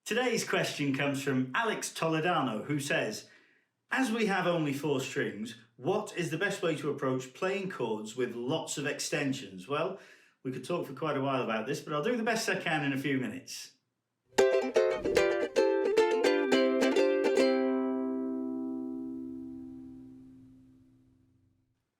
Today's question comes from Alex Toledano, who says, as we have only 4 strings, what is the best way to approach playing chords with lots of extensions? Well, we could talk for quite a while about this, but I'll do the best I can in a few minutes.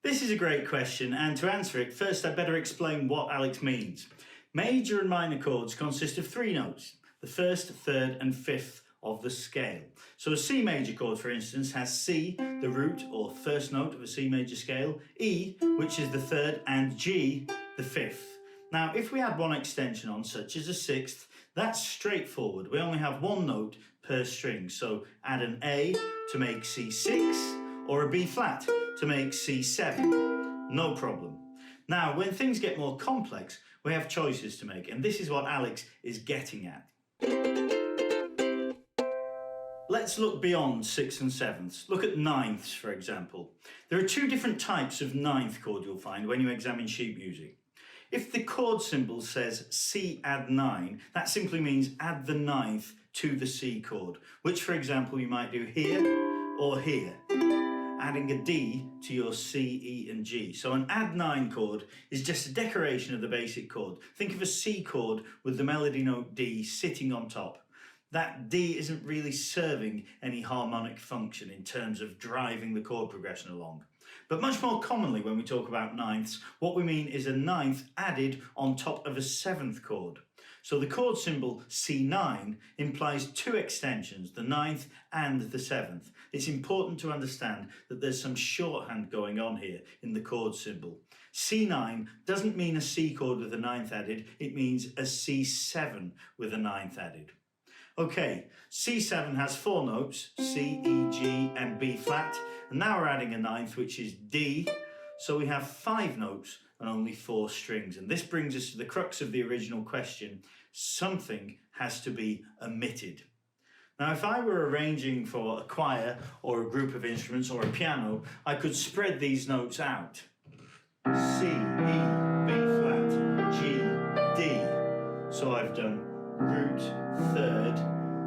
This is a great question, and to answer it, first I'd better explain what Alex means. Major and minor chords consist of 3 notes, the first, third and fifth of the scale. So a C major chord, for instance, has C, the root or first note of a C major scale, E, which is the third, and G, the fifth. Now, if we add one extension on, such as a sixth, that's straightforward. We only have one note per string, so add an A to make C6 or a B flat to make C7. No problem. Now, when things get more complex, we have choices to make, and this is what Alex is getting at. Let's look beyond 6th and 7ths. Look at ninths, for example. There are 2 different types of ninth chord you'll find when you examine sheet music. If the chord symbol says C add 9, that simply means add the ninth to the C chord, which, for example, you might do here or here, adding a D to your C, E and G. So an add 9 chord is just a decoration of the basic chord. Think of a C chord with the melody note D sitting on top. That D isn't really serving any harmonic function in terms of driving the chord progression along. But much more commonly when we talk about ninths, what we mean is a ninth added on top of a 7th chord. So the chord symbol C9 implies 2 extensions, the 9th and the 7th. It's important to understand that there's some shorthand going on here in the chord symbol. C9 doesn't mean a C chord with a 9th added, it means a C7 with a 9th added. Okay, C7 has 4 notes, C, E, G and B flat, and now we're adding a 9th, which is D, so we have 5 notes and only 4 strings. And this brings us to the crux of the original question. Something has to be omitted. Now, if I were arranging for a choir or a group of instruments or a piano, I could spread these notes out. C, E, B flat, G, D. So I've done root, third,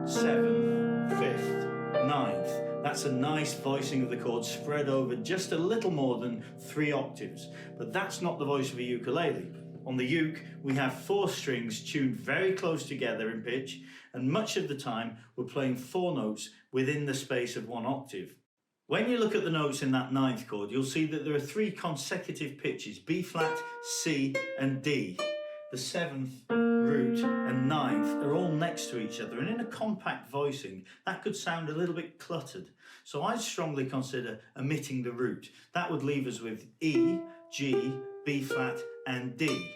7th, 5th, 9th. That's a nice voicing of the chord spread over just a little more than 3 octaves. But that's not the voice of a ukulele. On the uke, we have 4 strings tuned very close together in pitch, and much of the time we're playing 4 notes within the space of 1 octave. When you look at the notes in that 9th chord, you'll see that there are 3 consecutive pitches, B flat, C and D. The 7th, root and 9th are all next to each other, and in a compact voicing that could sound a little bit cluttered. So I'd strongly consider omitting the root. That would leave us with E, G, B flat and D.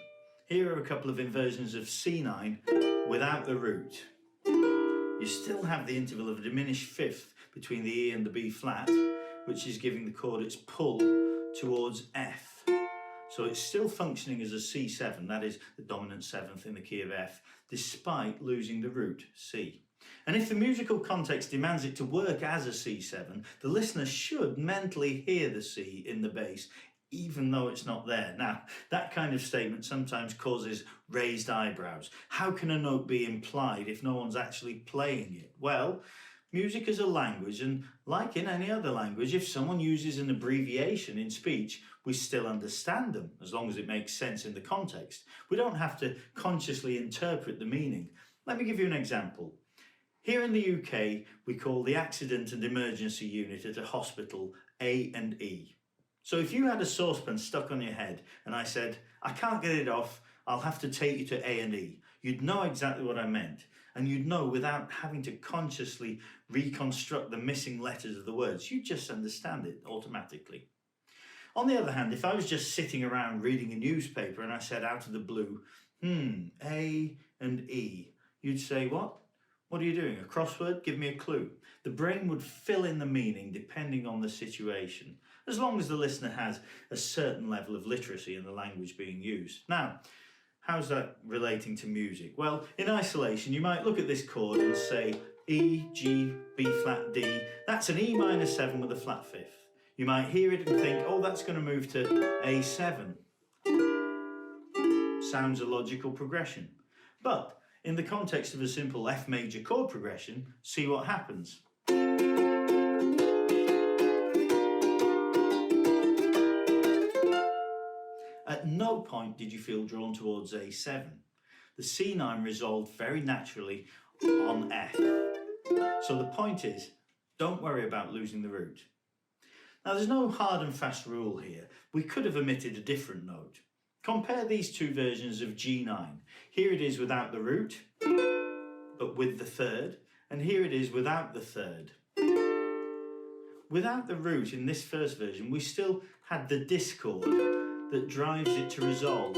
Here are a couple of inversions of C9 without the root. You still have the interval of a diminished 5th between the E and the B flat, which is giving the chord its pull towards F. So it's still functioning as a C7, that is the dominant 7th in the key of F, despite losing the root, C. And if the musical context demands it to work as a C7, the listener should mentally hear the C in the bass, even though it's not there. Now, that kind of statement sometimes causes raised eyebrows. How can a note be implied if no one's actually playing it? Well, music is a language, and like in any other language, if someone uses an abbreviation in speech, we still understand them, as long as it makes sense in the context. We don't have to consciously interpret the meaning. Let me give you an example. Here in the UK, we call the accident and emergency unit at a hospital A&E. So if you had a saucepan stuck on your head and I said, I can't get it off, I'll have to take you to A&E, you'd know exactly what I meant, and you'd know without having to consciously reconstruct the missing letters of the words. You'd just understand it automatically. On the other hand, if I was just sitting around reading a newspaper and I said out of the blue, A and E, you'd say, what? What are you doing? A crossword? Give me a clue. The brain would fill in the meaning depending on the situation, as long as the listener has a certain level of literacy in the language being used. Now, how's that relating to music? Well, in isolation, you might look at this chord and say E, G, B flat, D. That's an E minor 7 with a flat 5th. You might hear it and think, oh, that's going to move to A7. Sounds a logical progression. But In the context of a simple F major chord progression, see what happens. At no point did you feel drawn towards A7. The C9 resolved very naturally on F. So the point is, don't worry about losing the root. Now there's no hard and fast rule here. We could have omitted a different note. Compare these two versions of G9. Here it is without the root, but with the third, and here it is without the third. Without the root in this first version, we still had the discord that drives it to resolve.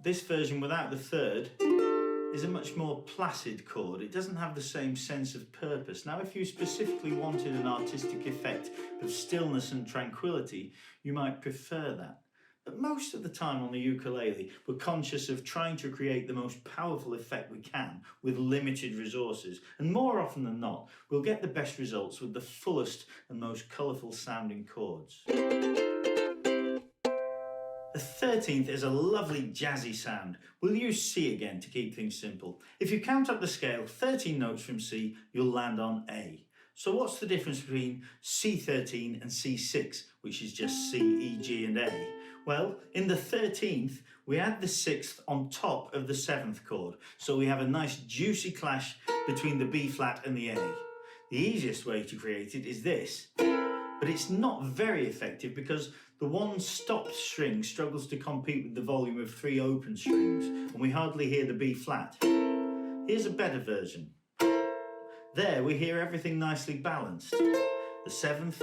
This version without the third is a much more placid chord. It doesn't have the same sense of purpose. Now, if you specifically wanted an artistic effect of stillness and tranquility, you might prefer that. But most of the time on the ukulele, we're conscious of trying to create the most powerful effect we can with limited resources. And more often than not, we'll get the best results with the fullest and most colourful sounding chords. The 13th is a lovely jazzy sound. We'll use C again to keep things simple. If you count up the scale 13 notes from C, you'll land on A. So what's the difference between C13 and C6, which is just C, E, G and A? Well, in the 13th, we add the 6th on top of the 7th chord. So we have a nice juicy clash between the B flat and the A. The easiest way to create it is this. But it's not very effective because the one stopped string struggles to compete with the volume of 3 open strings, and we hardly hear the B flat. Here's a better version. There we hear everything nicely balanced. The 7th,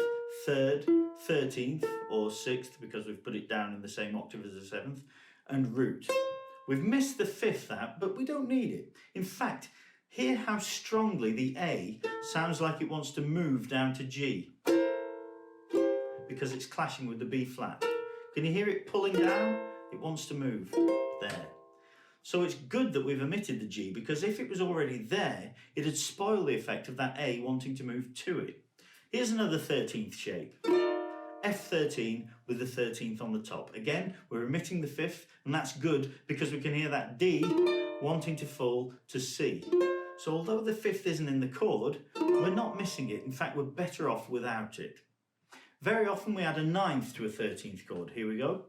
3rd, 13th, or 6th because we've put it down in the same octave as the 7th, and root. We've missed the 5th out, but we don't need it. In fact, hear how strongly the A sounds like it wants to move down to G, because it's clashing with the B flat. Can you hear it pulling down? It wants to move. There. So it's good that we've omitted the G, because if it was already there, it'd spoil the effect of that A wanting to move to it. Here's another 13th shape. F13 with the 13th on the top. Again, we're omitting the 5th, and that's good because we can hear that D wanting to fall to C. So although the 5th isn't in the chord, we're not missing it. In fact, we're better off without it. Very often we add a 9th to a 13th chord. Here we go.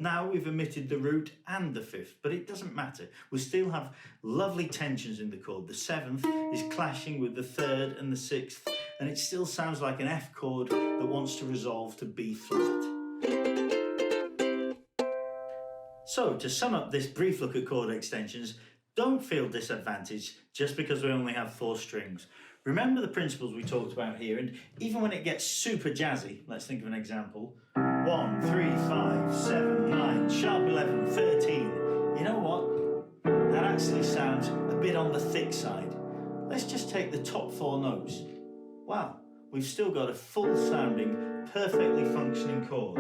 Now we've omitted the root and the 5th, but it doesn't matter. We still have lovely tensions in the chord. The 7th is clashing with the 3rd and the 6th, and it still sounds like an F chord that wants to resolve to B flat. So to sum up this brief look at chord extensions, don't feel disadvantaged just because we only have 4 strings. Remember the principles we talked about here, and even when it gets super jazzy, let's think of an example. 1, 3, 5, 7, 9, sharp 11, 13. You know what? That actually sounds a bit on the thick side. Let's just take the top 4 notes. Wow, we've still got a full sounding, perfectly functioning chord.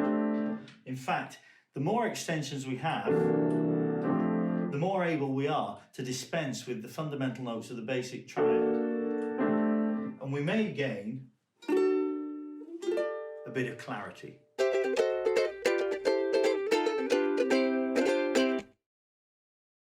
In fact, the more extensions we have, the more able we are to dispense with the fundamental notes of the basic triad. And we may gain a bit of clarity.